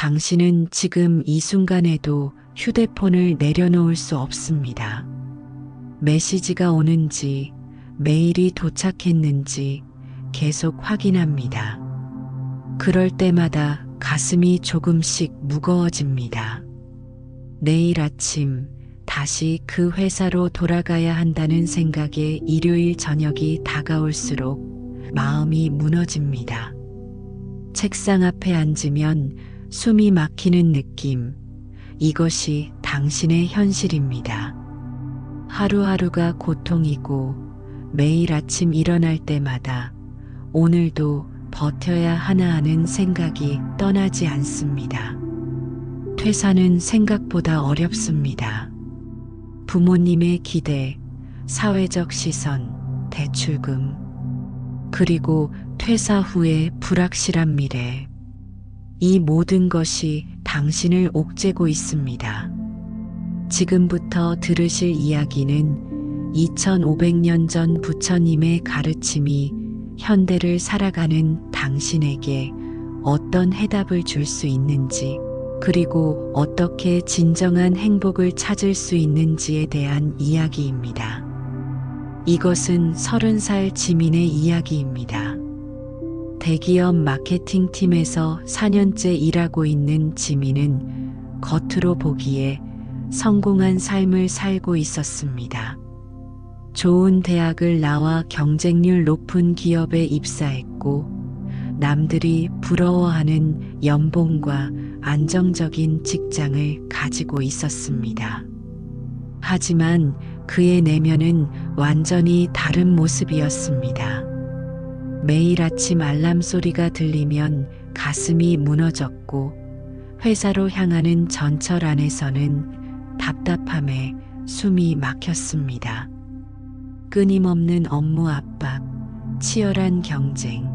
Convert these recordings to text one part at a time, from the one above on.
당신은 지금 이 순간에도 휴대폰을 내려놓을 수 없습니다. 메시지가 오는지, 메일이 도착했는지 계속 확인합니다. 그럴 때마다 가슴이 조금씩 무거워집니다. 내일 아침 다시 그 회사로 돌아가야 한다는 생각에 일요일 저녁이 다가올수록 마음이 무너집니다. 책상 앞에 앉으면 숨이 막히는 느낌, 이것이 당신의 현실입니다. 하루하루가 고통이고 매일 아침 일어날 때마다 오늘도 버텨야 하나 하는 생각이 떠나지 않습니다. 퇴사는 생각보다 어렵습니다. 부모님의 기대, 사회적 시선, 대출금, 그리고 퇴사 후의 불확실한 미래. 이 모든 것이 당신을 옥죄고 있습니다. 지금부터 들으실 이야기는 2500년 전 부처님의 가르침이 현대를 살아가는 당신에게 어떤 해답을 줄 수 있는지, 그리고 어떻게 진정한 행복을 찾을 수 있는지에 대한 이야기입니다. 이것은 30살 지민의 이야기입니다. 대기업 마케팅팀에서 4년째 일하고 있는 지민은 겉으로 보기에 성공한 삶을 살고 있었습니다. 좋은 대학을 나와 경쟁률 높은 기업에 입사했고, 남들이 부러워하는 연봉과 안정적인 직장을 가지고 있었습니다. 하지만 그의 내면은 완전히 다른 모습이었습니다. 매일 아침 알람 소리가 들리면 가슴이 무너졌고, 회사로 향하는 전철 안에서는 답답함에 숨이 막혔습니다. 끊임없는 업무 압박, 치열한 경쟁,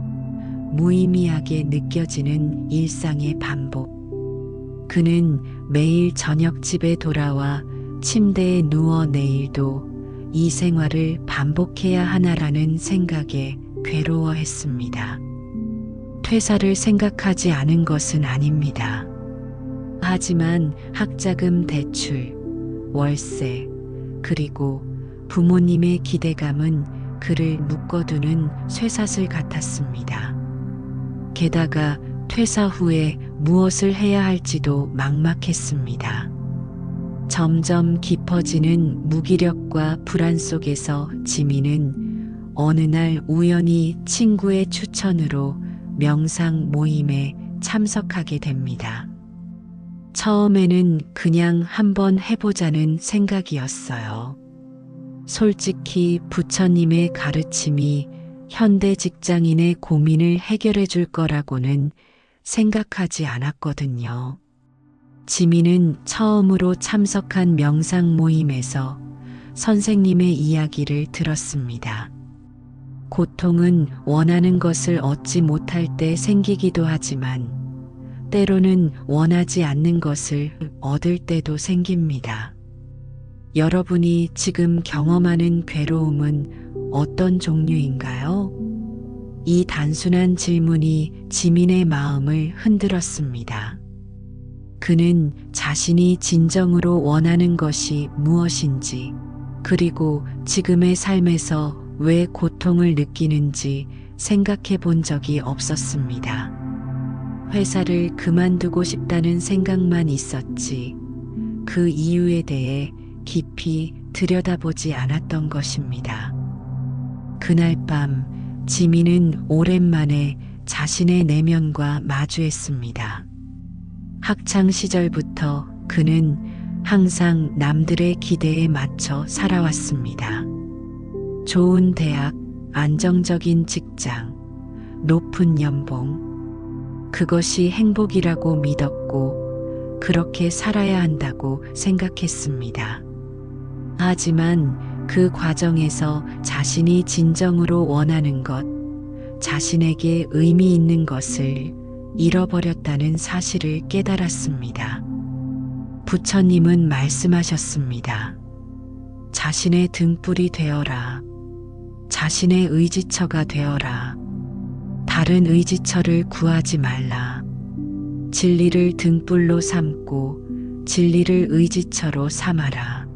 무의미하게 느껴지는 일상의 반복. 그는 매일 저녁 집에 돌아와 침대에 누워 내일도 이 생활을 반복해야 하나라는 생각에 괴로워했습니다. 퇴사를 생각하지 않은 것은 아닙니다. 하지만 학자금 대출, 월세, 그리고 부모님의 기대감은 그를 묶어두는 쇠사슬 같았습니다. 게다가 퇴사 후에 무엇을 해야 할지도 막막했습니다. 점점 깊어지는 무기력과 불안 속에서 지민은 어느 날 우연히 친구의 추천으로 명상 모임에 참석하게 됩니다. 처음에는 그냥 한번 해보자는 생각이었어요. 솔직히 부처님의 가르침이 현대 직장인의 고민을 해결해 줄 거라고는 생각하지 않았거든요. 지민은 처음으로 참석한 명상 모임에서 선생님의 이야기를 들었습니다. 고통은 원하는 것을 얻지 못할 때 생기기도 하지만 때로는 원하지 않는 것을 얻을 때도 생깁니다. 여러분이 지금 경험하는 괴로움은 어떤 종류인가요? 이 단순한 질문이 지민의 마음을 흔들었습니다. 그는 자신이 진정으로 원하는 것이 무엇인지, 그리고 지금의 삶에서 왜 고통을 느끼는지 생각해 본 적이 없었습니다. 회사를 그만두고 싶다는 생각만 있었지, 그 이유에 대해 깊이 들여다보지 않았던 것입니다. 그날 밤 지민은 오랜만에 자신의 내면과 마주했습니다. 학창 시절부터 그는 항상 남들의 기대에 맞춰 살아왔습니다. 좋은 대학, 안정적인 직장, 높은 연봉, 그것이 행복이라고 믿었고 그렇게 살아야 한다고 생각했습니다. 하지만 그 과정에서 자신이 진정으로 원하는 것, 자신에게 의미 있는 것을 잃어버렸다는 사실을 깨달았습니다. 부처님은 말씀하셨습니다. 자신의 등불이 되어라. 자신의 의지처가 되어라. 다른 의지처를 구하지 말라. 진리를 등불로 삼고 진리를 의지처로 삼아라.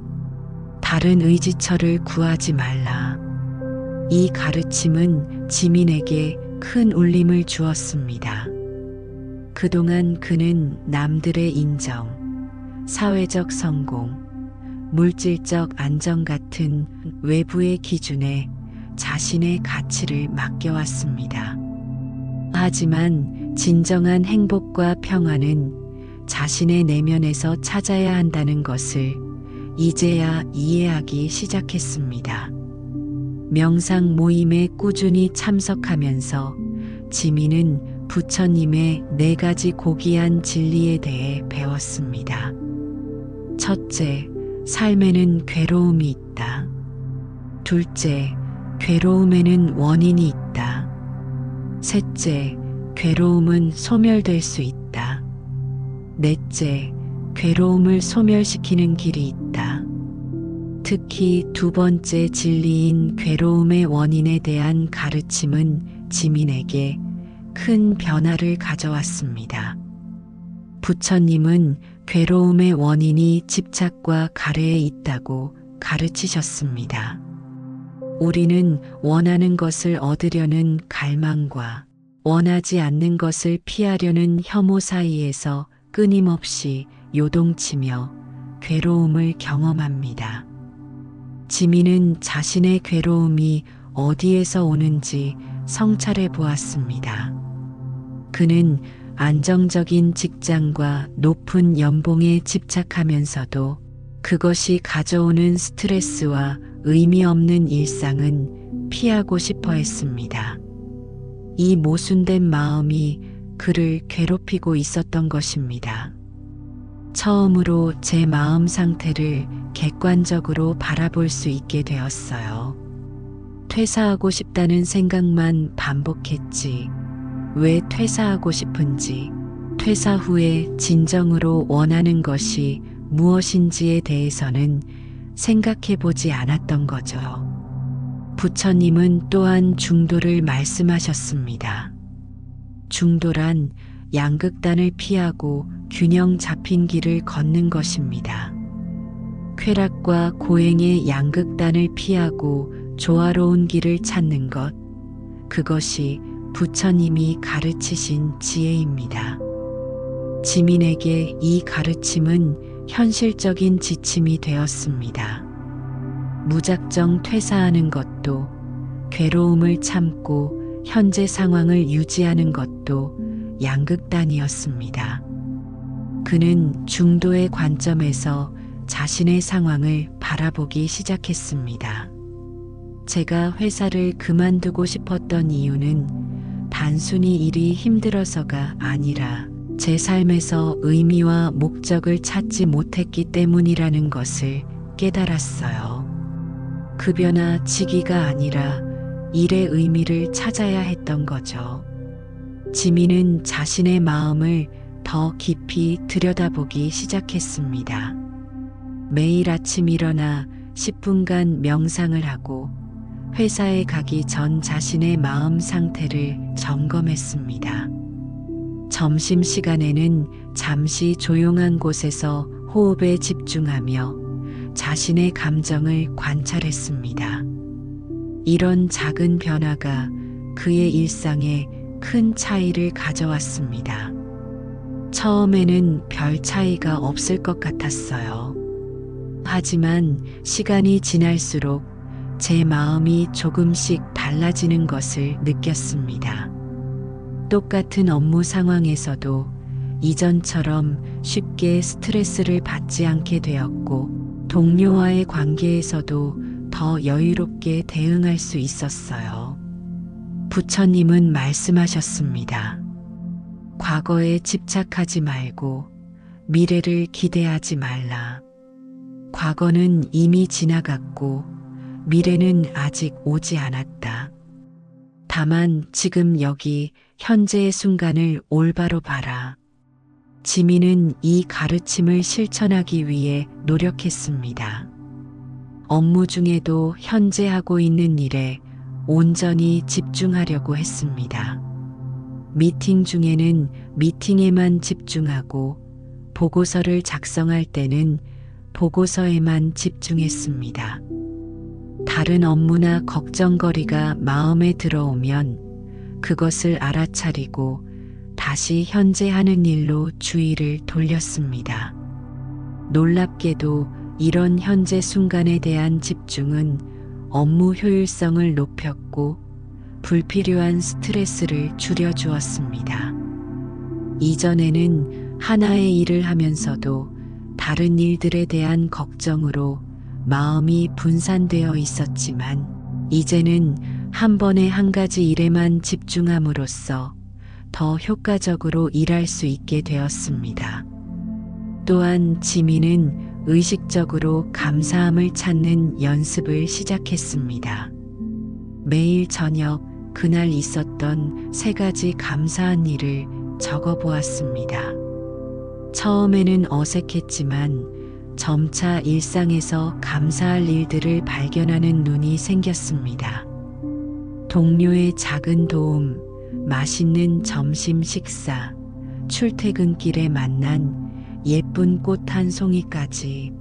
다른 의지처를 구하지 말라. 이 가르침은 지민에게 큰 울림을 주었습니다. 그동안 그는 남들의 인정, 사회적 성공, 물질적 안정 같은 외부의 기준에 자신의 가치를 맡겨왔습니다. 하지만 진정한 행복과 평안은 자신의 내면에서 찾아야 한다는 것을 이제야 이해하기 시작했습니다. 명상 모임에 꾸준히 참석하면서 지민은 부처님의 4가지 고귀한 진리에 대해 배웠습니다. 첫째, 삶에는 괴로움이 있다. 둘째, 괴로움에는 원인이 있다. 셋째, 괴로움은 소멸될 수 있다. 넷째, 괴로움을 소멸시키는 길이 있다. 특히 2번째 진리인 괴로움의 원인에 대한 가르침은 지민에게 큰 변화를 가져왔습니다. 부처님은 괴로움의 원인이 집착과 가래에 있다고 가르치셨습니다. 우리는 원하는 것을 얻으려는 갈망과 원하지 않는 것을 피하려는 혐오 사이에서 끊임없이 요동치며 괴로움을 경험합니다. 지민은 자신의 괴로움이 어디에서 오는지 성찰해 보았습니다. 그는 안정적인 직장과 높은 연봉에 집착하면서도 그것이 가져오는 스트레스와 의미 없는 일상은 피하고 싶어 했습니다. 이 모순된 마음이 그를 괴롭히고 있었던 것입니다. 처음으로 제 마음 상태를 객관적으로 바라볼 수 있게 되었어요. 퇴사하고 싶다는 생각만 반복했지. 왜 퇴사하고 싶은지, 퇴사 후에 진정으로 원하는 것이 무엇인지에 대해서는 생각해 보지 않았던 거죠. 부처님은 또한 중도를 말씀하셨습니다. 중도란 양극단을 피하고 균형 잡힌 길을 걷는 것입니다. 쾌락과 고행의 양극단을 피하고 조화로운 길을 찾는 것, 그것이 부처님이 가르치신 지혜입니다. 지민에게 이 가르침은 현실적인 지침이 되었습니다. 무작정 퇴사하는 것도, 괴로움을 참고 현재 상황을 유지하는 것도 양극단이었습니다. 그는 중도의 관점에서 자신의 상황을 바라보기 시작했습니다. 제가 회사를 그만두고 싶었던 이유는 단순히 일이 힘들어서가 아니라 제 삶에서 의미와 목적을 찾지 못했기 때문이라는 것을 깨달았어요. 급여나 직위가 아니라 일의 의미를 찾아야 했던 거죠. 지민은 자신의 마음을 더 깊이 들여다보기 시작했습니다. 매일 아침 일어나 10분간 명상을 하고 회사에 가기 전 자신의 마음 상태를 점검했습니다. 점심시간에는 잠시 조용한 곳에서 호흡에 집중하며 자신의 감정을 관찰했습니다. 이런 작은 변화가 그의 일상에 큰 차이를 가져왔습니다. 처음에는 별 차이가 없을 것 같았어요. 하지만 시간이 지날수록 제 마음이 조금씩 달라지는 것을 느꼈습니다. 똑같은 업무 상황에서도 이전처럼 쉽게 스트레스를 받지 않게 되었고, 동료와의 관계에서도 더 여유롭게 대응할 수 있었어요. 부처님은 말씀하셨습니다. 과거에 집착하지 말고 미래를 기대하지 말라. 과거는 이미 지나갔고 미래는 아직 오지 않았다. 다만 지금 여기 현재의 순간을 올바로 봐라. 지민은 이 가르침을 실천하기 위해 노력했습니다. 업무 중에도 현재 하고 있는 일에 온전히 집중하려고 했습니다. 미팅 중에는 미팅에만 집중하고 보고서를 작성할 때는 보고서에만 집중했습니다. 다른 업무나 걱정거리가 마음에 들어오면 그것을 알아차리고 다시 현재 하는 일로 주의를 돌렸습니다. 놀랍게도 이런 현재 순간에 대한 집중은 업무 효율성을 높였고 불필요한 스트레스를 줄여주었습니다. 이전에는 하나의 일을 하면서도 다른 일들에 대한 걱정으로 마음이 분산되어 있었지만 이제는 한 번에 한 가지 일에만 집중함으로써 더 효과적으로 일할 수 있게 되었습니다. 또한 지민은 의식적으로 감사함을 찾는 연습을 시작했습니다. 매일 저녁 그날 있었던 3가지 감사한 일을 적어보았습니다. 처음에는 어색했지만 점차 일상에서 감사할 일들을 발견하는 눈이 생겼습니다. 동료의 작은 도움, 맛있는 점심 식사, 출퇴근길에 만난 예쁜 꽃 한 송이까지.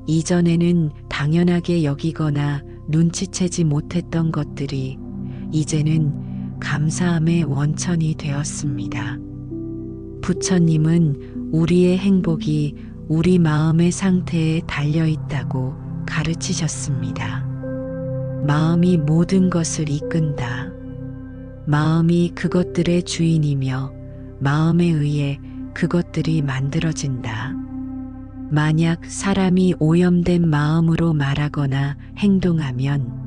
이전에는 당연하게 여기거나 눈치채지 못했던 것들이 이제는 감사함의 원천이 되었습니다. 부처님은 우리의 행복이 우리 마음의 상태에 달려 있다고 가르치셨습니다. 마음이 모든 것을 이끈다. 마음이 그것들의 주인이며 마음에 의해 그것들이 만들어진다. 만약 사람이 오염된 마음으로 말하거나 행동하면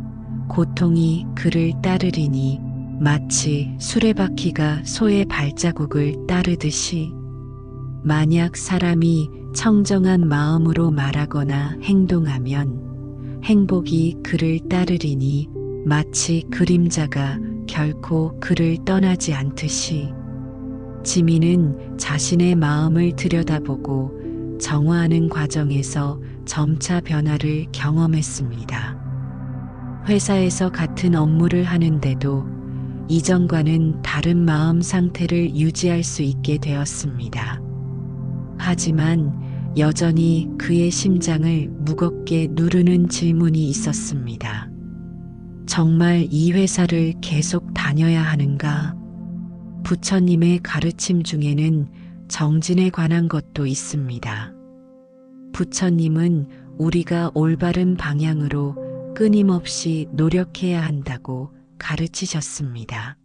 고통이 그를 따르리니 마치 수레바퀴가 소의 발자국을 따르듯이 만약 사람이 청정한 마음으로 말하거나 행동하면 행복이 그를 따르리니 마치 그림자가 결코 그를 떠나지 않듯이 지민은 자신의 마음을 들여다보고 정화하는 과정에서 점차 변화를 경험했습니다. 회사에서 같은 업무를 하는데도 이전과는 다른 마음 상태를 유지할 수 있게 되었습니다. 하지만 여전히 그의 심장을 무겁게 누르는 질문이 있었습니다. 정말 이 회사를 계속 다녀야 하는가? 부처님의 가르침 중에는 정진에 관한 것도 있습니다. 부처님은 우리가 올바른 방향으로 끊임없이 노력해야 한다고 가르치셨습니다.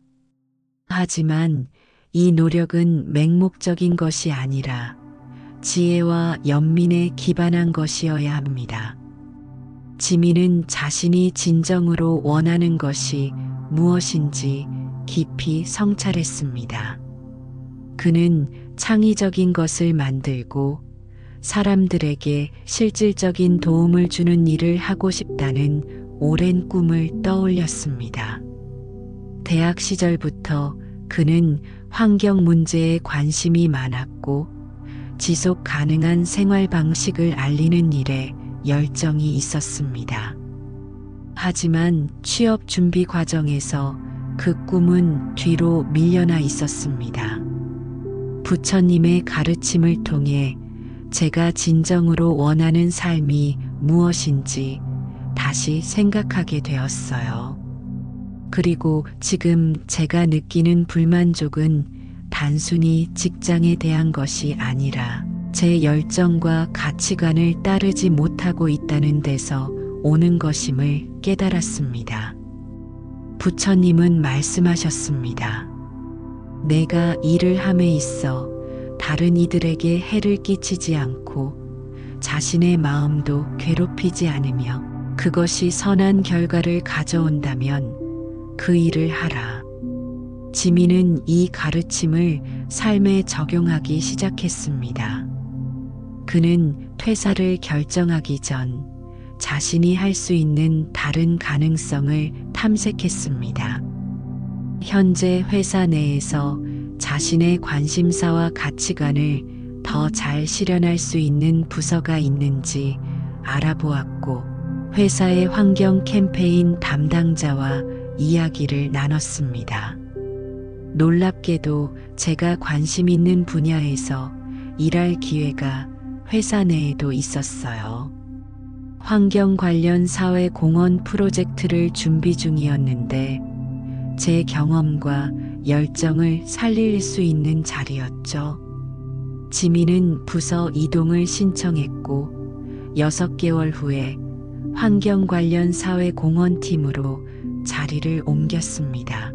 하지만 이 노력은 맹목적인 것이 아니라 지혜와 연민에 기반한 것이어야 합니다. 지민은 자신이 진정으로 원하는 것이 무엇인지 깊이 성찰했습니다. 그는 창의적인 것을 만들고 사람들에게 실질적인 도움을 주는 일을 하고 싶다는 오랜 꿈을 떠올렸습니다. 대학 시절부터 그는 환경 문제에 관심이 많았고 지속 가능한 생활 방식을 알리는 일에 열정이 있었습니다. 하지만 취업 준비 과정에서 그 꿈은 뒤로 밀려나 있었습니다. 부처님의 가르침을 통해 제가 진정으로 원하는 삶이 무엇인지 다시 생각하게 되었어요. 그리고 지금 제가 느끼는 불만족은 단순히 직장에 대한 것이 아니라 제 열정과 가치관을 따르지 못하고 있다는 데서 오는 것임을 깨달았습니다. 부처님은 말씀하셨습니다. 내가 일을 함에 있어 다른 이들에게 해를 끼치지 않고 자신의 마음도 괴롭히지 않으며 그것이 선한 결과를 가져온다면 그 일을 하라. 지민은 이 가르침을 삶에 적용하기 시작했습니다. 그는 퇴사를 결정하기 전 자신이 할 수 있는 다른 가능성을 탐색했습니다. 현재 회사 내에서 자신의 관심사와 가치관을 더 잘 실현할 수 있는 부서가 있는지 알아보았고 회사의 환경 캠페인 담당자와 이야기를 나눴습니다. 놀랍게도 제가 관심 있는 분야에서 일할 기회가 회사 내에도 있었어요. 환경 관련 사회 공헌 프로젝트를 준비 중이었는데 제 경험과 열정을 살릴 수 있는 자리였죠. 지민은 부서 이동을 신청했고 6개월 후에 환경 관련 사회 공헌팀으로 자리를 옮겼습니다.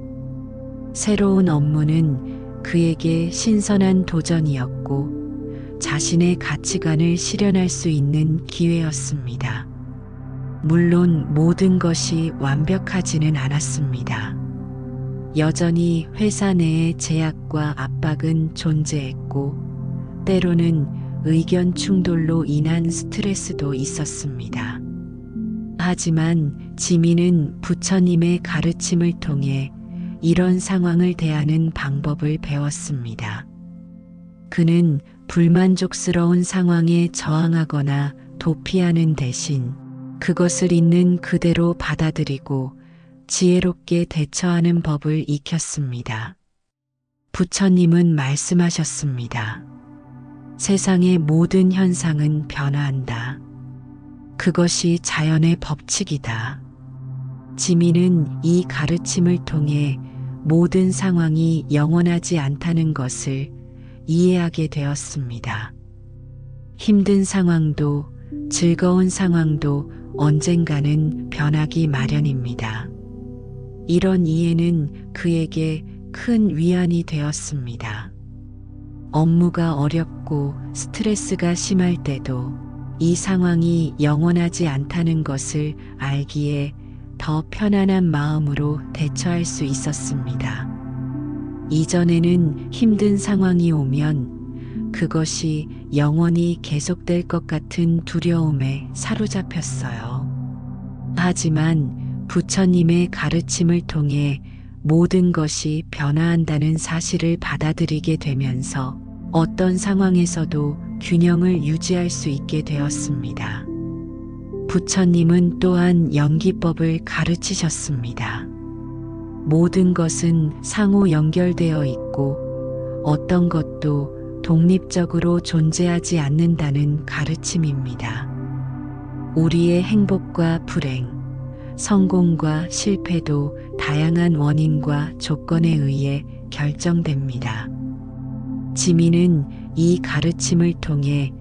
새로운 업무는 그에게 신선한 도전이었고 자신의 가치관을 실현할 수 있는 기회였습니다. 물론 모든 것이 완벽하지는 않았습니다. 여전히 회사 내의 제약과 압박은 존재했고 때로는 의견 충돌로 인한 스트레스도 있었습니다. 하지만 지민은 부처님의 가르침을 통해 이런 상황을 대하는 방법을 배웠습니다. 그는 불만족스러운 상황에 저항하거나 도피하는 대신 그것을 있는 그대로 받아들이고 지혜롭게 대처하는 법을 익혔습니다. 부처님은 말씀하셨습니다. 세상의 모든 현상은 변화한다. 그것이 자연의 법칙이다. 지민은 이 가르침을 통해 모든 상황이 영원하지 않다는 것을 이해하게 되었습니다. 힘든 상황도 즐거운 상황도 언젠가는 변하기 마련입니다. 이런 이해는 그에게 큰 위안이 되었습니다. 업무가 어렵고 스트레스가 심할 때도 이 상황이 영원하지 않다는 것을 알기에 더 편안한 마음으로 대처할 수 있었습니다. 이전에는 힘든 상황이 오면 그것이 영원히 계속될 것 같은 두려움에 사로잡혔어요. 하지만 부처님의 가르침을 통해 모든 것이 변화한다는 사실을 받아들이게 되면서 어떤 상황에서도 균형을 유지할 수 있게 되었습니다. 부처님은 또한 연기법을 가르치셨습니다. 모든 것은 상호 연결되어 있고 어떤 것도 독립적으로 존재하지 않는다는 가르침입니다. 우리의 행복과 불행, 성공과 실패도 다양한 원인과 조건에 의해 결정됩니다. 지민은 이 가르침을 통해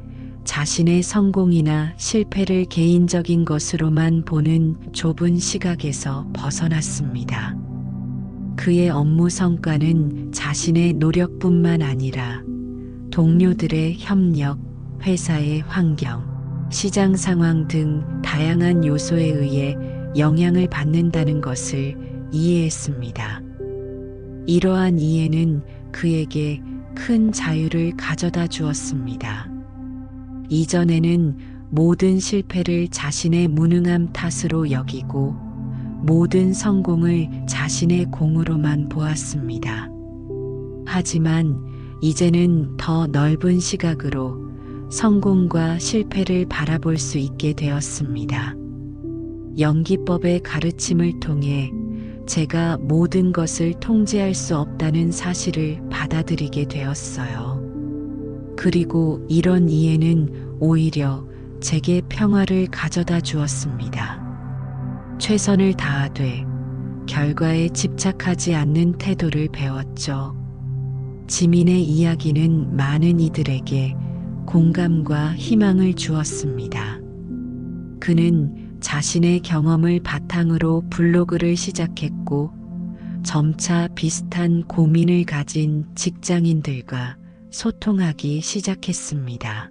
자신의 성공이나 실패를 개인적인 것으로만 보는 좁은 시각에서 벗어났습니다. 그의 업무 성과는 자신의 노력뿐만 아니라 동료들의 협력, 회사의 환경, 시장 상황 등 다양한 요소에 의해 영향을 받는다는 것을 이해했습니다. 이러한 이해는 그에게 큰 자유를 가져다 주었습니다. 이전에는 모든 실패를 자신의 무능함 탓으로 여기고 모든 성공을 자신의 공으로만 보았습니다. 하지만 이제는 더 넓은 시각으로 성공과 실패를 바라볼 수 있게 되었습니다. 연기법의 가르침을 통해 제가 모든 것을 통제할 수 없다는 사실을 받아들이게 되었어요. 그리고 이런 이해는 오히려 제게 평화를 가져다 주었습니다. 최선을 다하되 결과에 집착하지 않는 태도를 배웠죠. 지민의 이야기는 많은 이들에게 공감과 희망을 주었습니다. 그는 자신의 경험을 바탕으로 블로그를 시작했고 점차 비슷한 고민을 가진 직장인들과 소통하기 시작했습니다.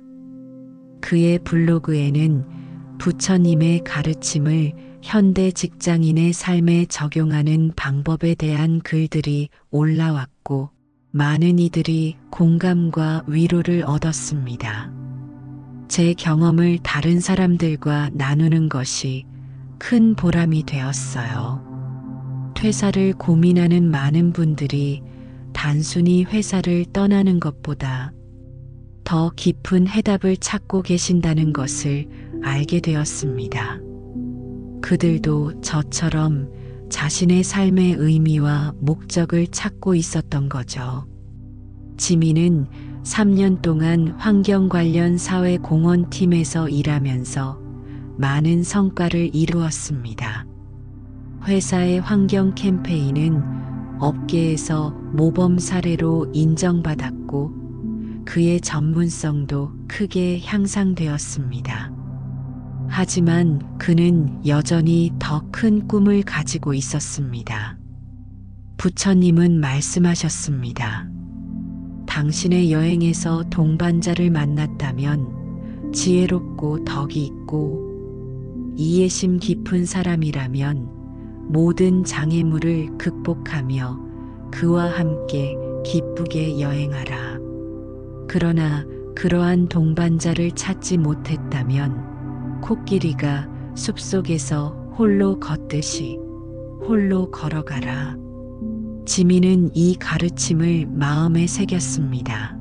그의 블로그에는 부처님의 가르침을 현대 직장인의 삶에 적용하는 방법에 대한 글들이 올라왔고 많은 이들이 공감과 위로를 얻었습니다. 제 경험을 다른 사람들과 나누는 것이 큰 보람이 되었어요. 퇴사를 고민하는 많은 분들이 단순히 회사를 떠나는 것보다 더 깊은 해답을 찾고 계신다는 것을 알게 되었습니다. 그들도 저처럼 자신의 삶의 의미와 목적을 찾고 있었던 거죠. 지민은 3년 동안 환경 관련 사회공헌팀에서 일하면서 많은 성과를 이루었습니다. 회사의 환경 캠페인은 업계에서 모범 사례로 인정받았고 그의 전문성도 크게 향상되었습니다. 하지만 그는 여전히 더 큰 꿈을 가지고 있었습니다. 부처님은 말씀하셨습니다. 당신의 여행에서 동반자를 만났다면 지혜롭고 덕이 있고 이해심 깊은 사람이라면 모든 장애물을 극복하며 그와 함께 기쁘게 여행하라. 그러나 그러한 동반자를 찾지 못했다면 코끼리가 숲속에서 홀로 걷듯이 홀로 걸어가라. 지민은 이 가르침을 마음에 새겼습니다.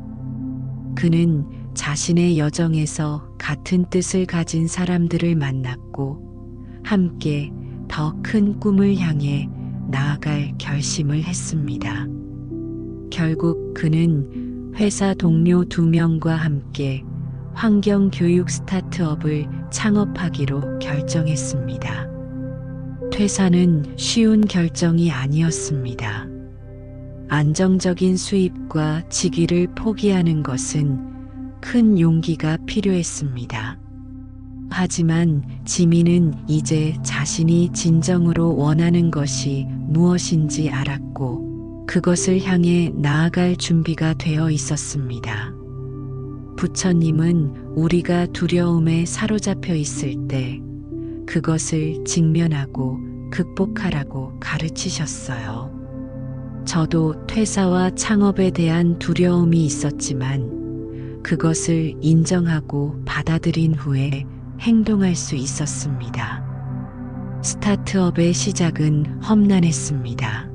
그는 자신의 여정에서 같은 뜻을 가진 사람들을 만났고 함께 더 큰 꿈을 향해 나아갈 결심을 했습니다. 결국 그는 회사 동료 2명과 함께 환경교육 스타트업을 창업하기로 결정했습니다. 퇴사는 쉬운 결정이 아니었습니다. 안정적인 수입과 직위를 포기하는 것은 큰 용기가 필요했습니다. 하지만 지민은 이제 자신이 진정으로 원하는 것이 무엇인지 알았고 그것을 향해 나아갈 준비가 되어 있었습니다. 부처님은 우리가 두려움에 사로잡혀 있을 때 그것을 직면하고 극복하라고 가르치셨어요. 저도 퇴사와 창업에 대한 두려움이 있었지만 그것을 인정하고 받아들인 후에 행동할 수 있었습니다. 스타트업의 시작은 험난했습니다.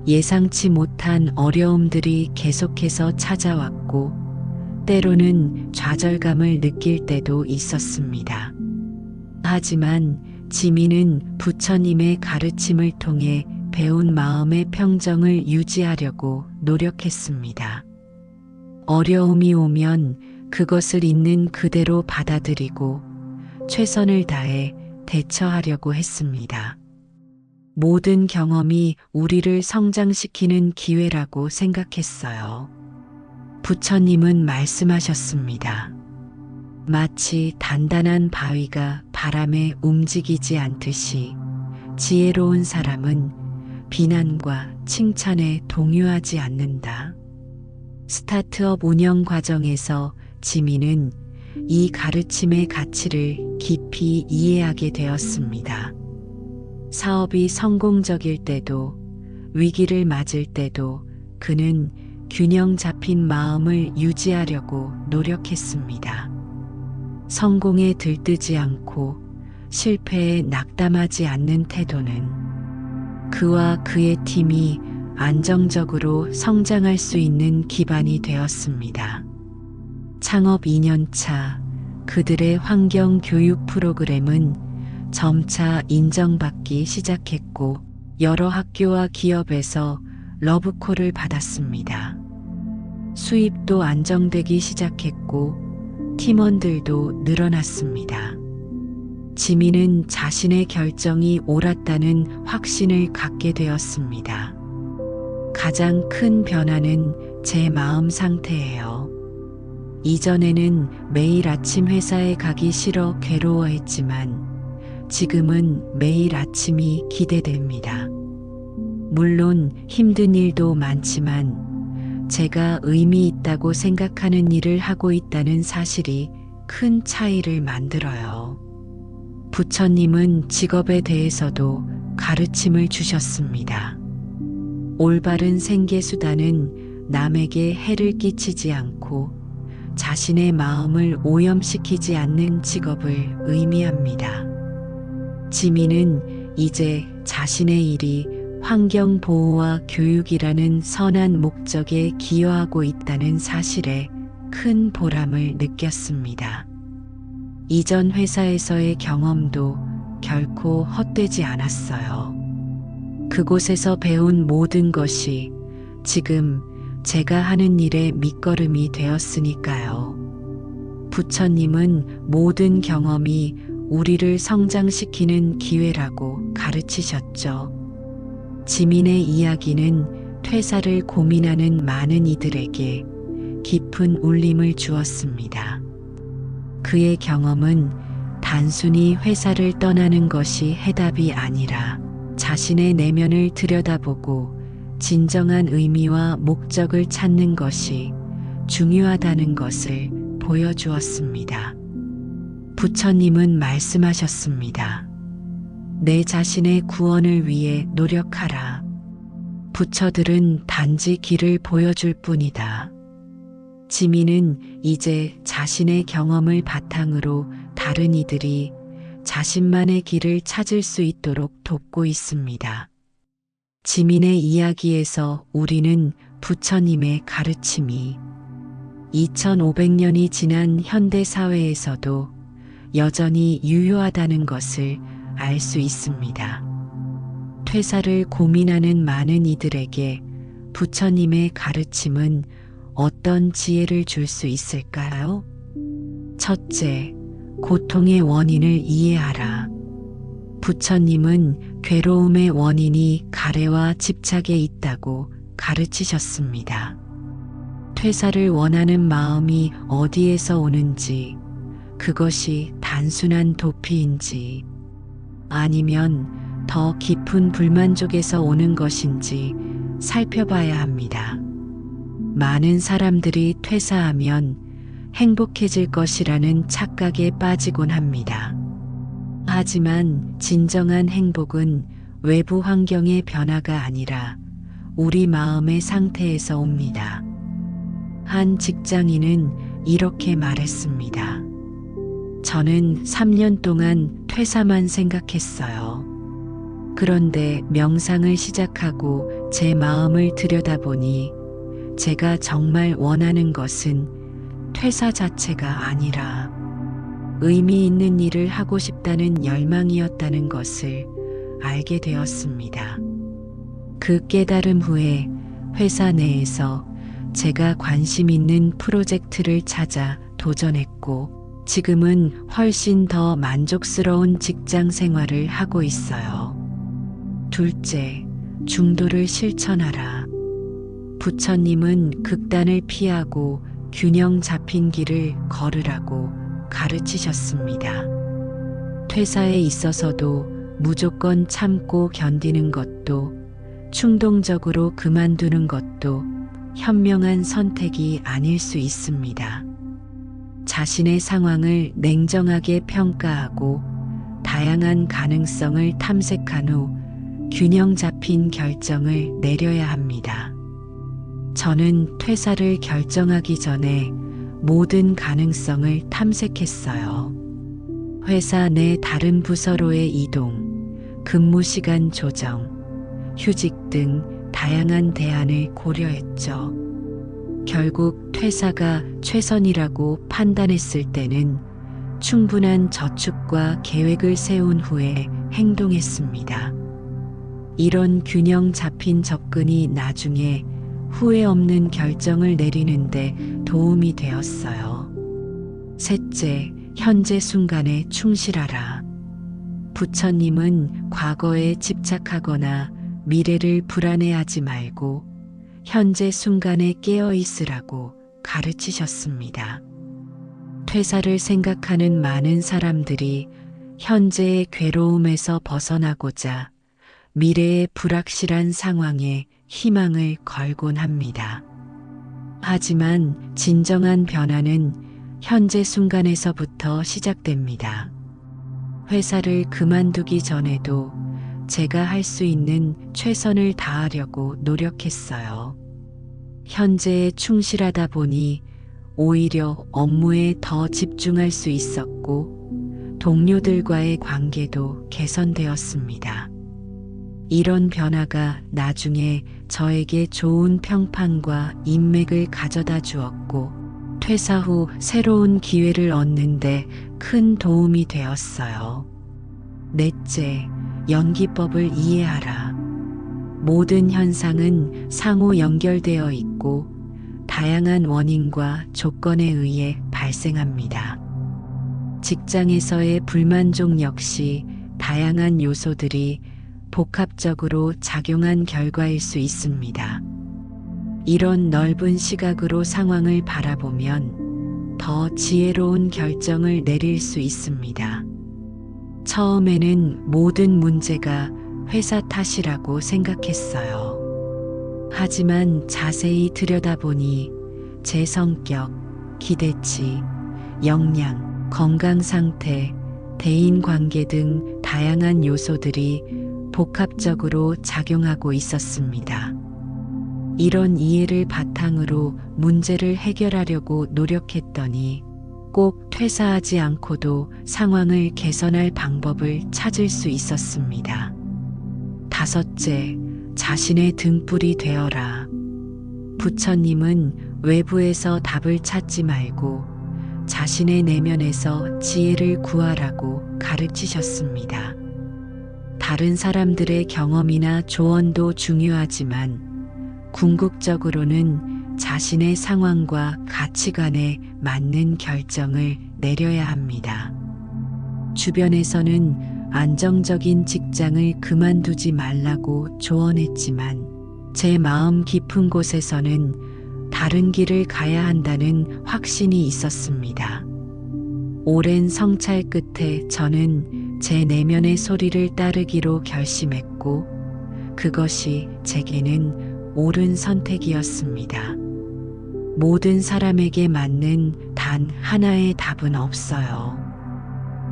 예상치 못한 어려움들이 계속해서 찾아왔고 때로는 좌절감을 느낄 때도 있었습니다. 하지만 지민은 부처님의 가르침을 통해 배운 마음의 평정을 유지하려고 노력했습니다. 어려움이 오면 그것을 있는 그대로 받아들이고 최선을 다해 대처하려고 했습니다. 모든 경험이 우리를 성장시키는 기회라고 생각했어요. 부처님은 말씀하셨습니다. 마치 단단한 바위가 바람에 움직이지 않듯이 지혜로운 사람은 비난과 칭찬에 동요하지 않는다. 스타트업 운영 과정에서 지민은 이 가르침의 가치를 깊이 이해하게 되었습니다. 사업이 성공적일 때도 위기를 맞을 때도 그는 균형 잡힌 마음을 유지하려고 노력했습니다. 성공에 들뜨지 않고 실패에 낙담하지 않는 태도는 그와 그의 팀이 안정적으로 성장할 수 있는 기반이 되었습니다. 창업 2년차 그들의 환경 교육 프로그램은 점차 인정받기 시작했고 여러 학교와 기업에서 러브콜을 받았습니다. 수입도 안정되기 시작했고 팀원들도 늘어났습니다. 지민은 자신의 결정이 옳았다는 확신을 갖게 되었습니다. 가장 큰 변화는 제 마음 상태예요. 이전에는 매일 아침 회사에 가기 싫어 괴로워했지만 지금은 매일 아침이 기대됩니다. 물론 힘든 일도 많지만 제가 의미 있다고 생각하는 일을 하고 있다는 사실이 큰 차이를 만들어요. 부처님은 직업에 대해서도 가르침을 주셨습니다. 올바른 생계수단은 남에게 해를 끼치지 않고 자신의 마음을 오염시키지 않는 직업을 의미합니다. 지민은 이제 자신의 일이 환경보호와 교육이라는 선한 목적에 기여하고 있다는 사실에 큰 보람을 느꼈습니다. 이전 회사에서의 경험도 결코 헛되지 않았어요. 그곳에서 배운 모든 것이 지금 제가 하는 일의 밑거름이 되었으니까요. 부처님은 모든 경험이 우리를 성장시키는 기회라고 가르치셨죠. 지민의 이야기는 퇴사를 고민하는 많은 이들에게 깊은 울림을 주었습니다. 그의 경험은 단순히 회사를 떠나는 것이 해답이 아니라 자신의 내면을 들여다보고 진정한 의미와 목적을 찾는 것이 중요하다는 것을 보여주었습니다. 부처님은 말씀하셨습니다. 내 자신의 구원을 위해 노력하라. 부처들은 단지 길을 보여줄 뿐이다. 지민은 이제 자신의 경험을 바탕으로 다른 이들이 자신만의 길을 찾을 수 있도록 돕고 있습니다. 지민의 이야기에서 우리는 부처님의 가르침이 2500년이 지난 현대 사회에서도 여전히 유효하다는 것을 알 수 있습니다. 퇴사를 고민하는 많은 이들에게 부처님의 가르침은 어떤 지혜를 줄 수 있을까요? 첫째, 고통의 원인을 이해하라. 부처님은 괴로움의 원인이 가래와 집착에 있다고 가르치셨습니다. 퇴사를 원하는 마음이 어디에서 오는지, 그것이 단순한 도피인지, 아니면 더 깊은 불만족에서 오는 것인지 살펴봐야 합니다. 많은 사람들이 퇴사하면 행복해질 것이라는 착각에 빠지곤 합니다. 하지만 진정한 행복은 외부 환경의 변화가 아니라 우리 마음의 상태에서 옵니다. 한 직장인은 이렇게 말했습니다. 저는 3년 동안 퇴사만 생각했어요. 그런데 명상을 시작하고 제 마음을 들여다보니 제가 정말 원하는 것은 퇴사 자체가 아니라 의미 있는 일을 하고 싶다는 열망이었다는 것을 알게 되었습니다. 그 깨달음 후에 회사 내에서 제가 관심 있는 프로젝트를 찾아 도전했고 지금은 훨씬 더 만족스러운 직장 생활을 하고 있어요. 둘째, 중도를 실천하라. 부처님은 극단을 피하고 균형 잡힌 길을 걸으라고 가르치셨습니다. 퇴사에 있어서도 무조건 참고 견디는 것도 충동적으로 그만두는 것도 현명한 선택이 아닐 수 있습니다. 자신의 상황을 냉정하게 평가하고 다양한 가능성을 탐색한 후 균형 잡힌 결정을 내려야 합니다. 저는 퇴사를 결정하기 전에 모든 가능성을 탐색했어요. 회사 내 다른 부서로의 이동, 근무 시간 조정, 휴직 등 다양한 대안을 고려했죠. 결국 퇴사가 최선이라고 판단했을 때는 충분한 저축과 계획을 세운 후에 행동했습니다. 이런 균형 잡힌 접근이 나중에 후회 없는 결정을 내리는데 도움이 되었어요. 셋째, 현재 순간에 충실하라. 부처님은 과거에 집착하거나 미래를 불안해하지 말고 현재 순간에 깨어 있으라고 가르치셨습니다. 퇴사를 생각하는 많은 사람들이 현재의 괴로움에서 벗어나고자 미래의 불확실한 상황에 희망을 걸곤 합니다. 하지만 진정한 변화는 현재 순간에서부터 시작됩니다. 회사를 그만두기 전에도 제가 할 수 있는 최선을 다하려고 노력했어요. 현재에 충실하다 보니 오히려 업무에 더 집중할 수 있었고 동료들과의 관계도 개선되었습니다. 이런 변화가 나중에 저에게 좋은 평판과 인맥을 가져다 주었고 퇴사 후 새로운 기회를 얻는데 큰 도움이 되었어요. 넷째, 연기법을 이해하라. 모든 현상은 상호 연결되어 있고 다양한 원인과 조건에 의해 발생합니다. 직장에서의 불만족 역시 다양한 요소들이 복합적으로 작용한 결과일 수 있습니다. 이런 넓은 시각으로 상황을 바라보면 더 지혜로운 결정을 내릴 수 있습니다. 처음에는 모든 문제가 회사 탓이라고 생각했어요. 하지만 자세히 들여다보니 제 성격, 기대치, 역량, 건강 상태, 대인 관계 등 다양한 요소들이 복합적으로 작용하고 있었습니다. 이런 이해를 바탕으로 문제를 해결하려고 노력했더니 꼭 퇴사하지 않고도 상황을 개선할 방법을 찾을 수 있었습니다. 다섯째, 자신의 등불이 되어라. 부처님은 외부에서 답을 찾지 말고 자신의 내면에서 지혜를 구하라고 가르치셨습니다. 다른 사람들의 경험이나 조언도 중요하지만 궁극적으로는 자신의 상황과 가치관에 맞는 결정을 내려야 합니다. 주변에서는 안정적인 직장을 그만두지 말라고 조언했지만 제 마음 깊은 곳에서는 다른 길을 가야 한다는 확신이 있었습니다. 오랜 성찰 끝에 저는 제 내면의 소리를 따르기로 결심했고 그것이 제게는 옳은 선택이었습니다. 모든 사람에게 맞는 단 하나의 답은 없어요.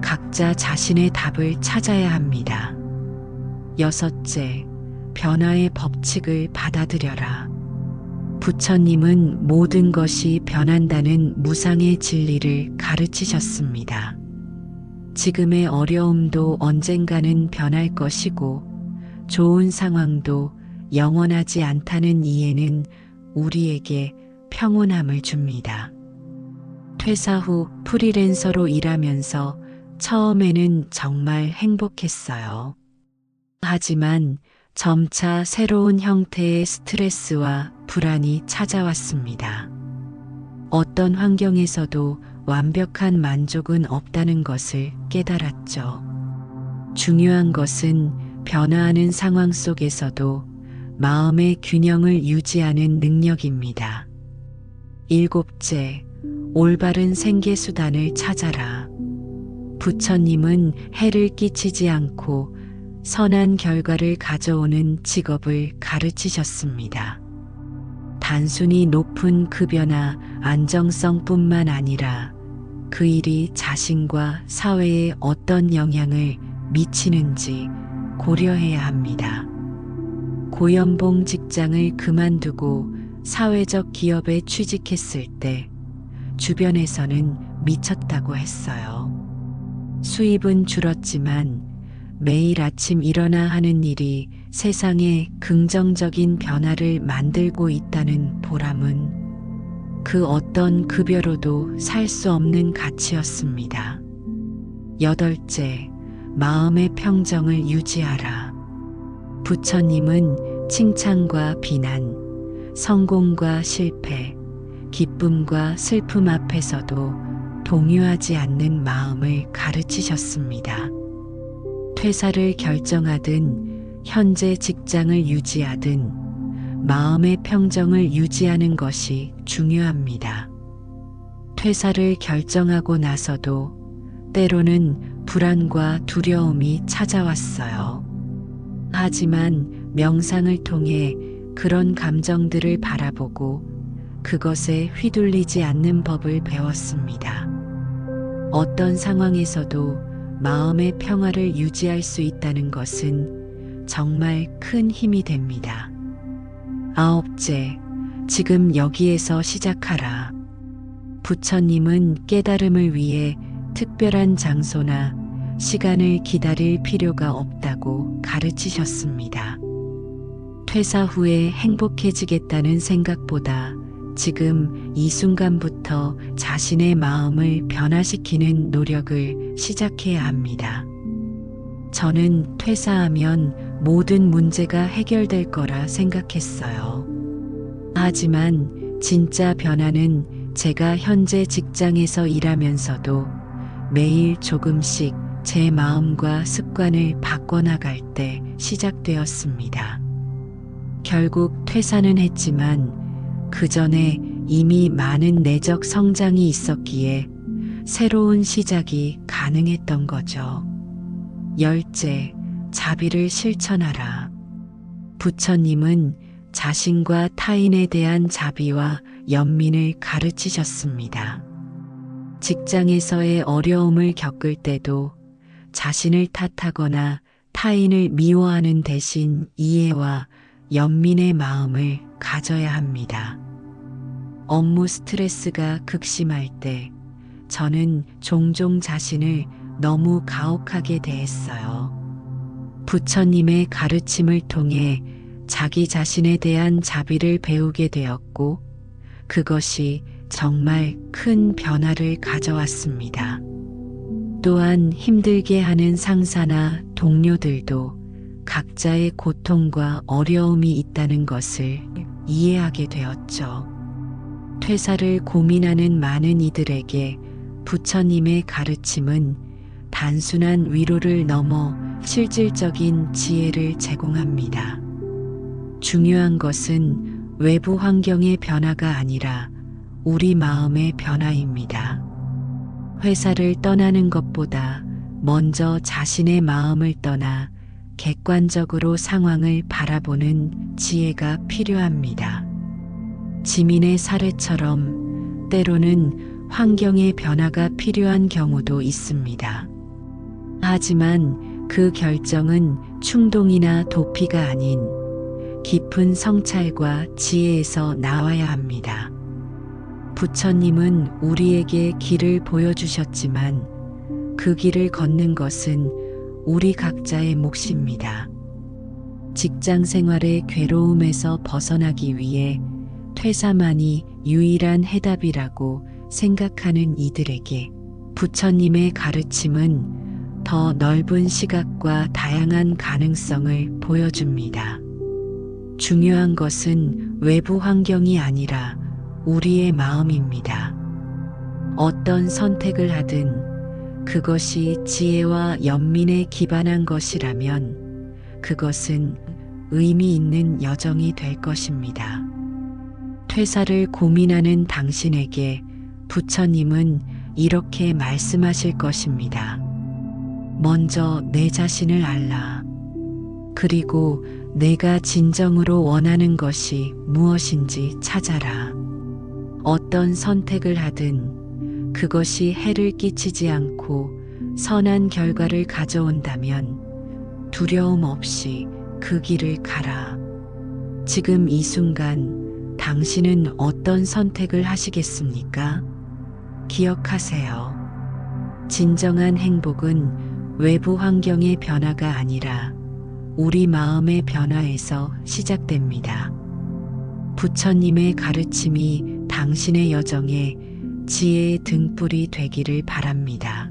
각자 자신의 답을 찾아야 합니다. 여섯째, 변화의 법칙을 받아들여라. 부처님은 모든 것이 변한다는 무상의 진리를 가르치셨습니다. 지금의 어려움도 언젠가는 변할 것이고 좋은 상황도 영원하지 않다는 이해는 우리에게 평온함을 줍니다. 퇴사 후 프리랜서로 일하면서 처음에는 정말 행복했어요. 하지만 점차 새로운 형태의 스트레스와 불안이 찾아왔습니다. 어떤 환경에서도 완벽한 만족은 없다는 것을 깨달았죠. 중요한 것은 변화하는 상황 속에서도 마음의 균형을 유지하는 능력입니다. 일곱째, 올바른 생계수단을 찾아라. 부처님은 해를 끼치지 않고 선한 결과를 가져오는 직업을 가르치셨습니다. 단순히 높은 급여나 안정성뿐만 아니라 그 일이 자신과 사회에 어떤 영향을 미치는지 고려해야 합니다. 고연봉 직장을 그만두고 사회적 기업에 취직했을 때 주변에서는 미쳤다고 했어요. 수입은 줄었지만 매일 아침 일어나 하는 일이 세상에 긍정적인 변화를 만들고 있다는 보람은 그 어떤 급여로도 살 수 없는 가치였습니다. 여덟째, 마음의 평정을 유지하라. 부처님은 칭찬과 비난, 성공과 실패, 기쁨과 슬픔 앞에서도 동요하지 않는 마음을 가르치셨습니다. 퇴사를 결정하든 현재 직장을 유지하든 마음의 평정을 유지하는 것이 중요합니다. 퇴사를 결정하고 나서도 때로는 불안과 두려움이 찾아왔어요. 하지만 명상을 통해 그런 감정들을 바라보고 그것에 휘둘리지 않는 법을 배웠습니다. 어떤 상황에서도 마음의 평화를 유지할 수 있다는 것은 정말 큰 힘이 됩니다. 아홉째, 지금 여기에서 시작하라. 부처님은 깨달음을 위해 특별한 장소나 시간을 기다릴 필요가 없다고 가르치셨습니다. 퇴사 후에 행복해지겠다는 생각보다 지금 이 순간부터 자신의 마음을 변화시키는 노력을 시작해야 합니다. 저는 퇴사하면 모든 문제가 해결될 거라 생각했어요. 하지만 진짜 변화는 제가 현재 직장에서 일하면서도 매일 조금씩 제 마음과 습관을 바꿔나갈 때 시작되었습니다. 결국 퇴사는 했지만 그 전에 이미 많은 내적 성장이 있었기에 새로운 시작이 가능했던 거죠. 열째, 자비를 실천하라. 부처님은 자신과 타인에 대한 자비와 연민을 가르치셨습니다. 직장에서의 어려움을 겪을 때도 자신을 탓하거나 타인을 미워하는 대신 이해와 연민의 마음을 가져야 합니다. 업무 스트레스가 극심할 때 저는 종종 자신을 너무 가혹하게 대했어요. 부처님의 가르침을 통해 자기 자신에 대한 자비를 배우게 되었고 그것이 정말 큰 변화를 가져왔습니다. 또한 힘들게 하는 상사나 동료들도 각자의 고통과 어려움이 있다는 것을 이해하게 되었죠. 퇴사를 고민하는 많은 이들에게 부처님의 가르침은 단순한 위로를 넘어 실질적인 지혜를 제공합니다. 중요한 것은 외부 환경의 변화가 아니라 우리 마음의 변화입니다. 회사를 떠나는 것보다 먼저 자신의 마음을 떠나 객관적으로 상황을 바라보는 지혜가 필요합니다. 지민의 사례처럼 때로는 환경의 변화가 필요한 경우도 있습니다. 하지만 그 결정은 충동이나 도피가 아닌 깊은 성찰과 지혜에서 나와야 합니다. 부처님은 우리에게 길을 보여주셨지만 그 길을 걷는 것은 우리 각자의 몫입니다. 직장 생활의 괴로움에서 벗어나기 위해 퇴사만이 유일한 해답이라고 생각하는 이들에게 부처님의 가르침은 더 넓은 시각과 다양한 가능성을 보여줍니다. 중요한 것은 외부 환경이 아니라 우리의 마음입니다. 어떤 선택을 하든 그것이 지혜와 연민에 기반한 것이라면 그것은 의미 있는 여정이 될 것입니다. 퇴사를 고민하는 당신에게 부처님은 이렇게 말씀하실 것입니다. 먼저 내 자신을 알라. 그리고 내가 진정으로 원하는 것이 무엇인지 찾아라. 어떤 선택을 하든 그것이 해를 끼치지 않고 선한 결과를 가져온다면 두려움 없이 그 길을 가라. 지금 이 순간 당신은 어떤 선택을 하시겠습니까? 기억하세요. 진정한 행복은 외부 환경의 변화가 아니라 우리 마음의 변화에서 시작됩니다. 부처님의 가르침이 당신의 여정에 지혜의 등불이 되기를 바랍니다.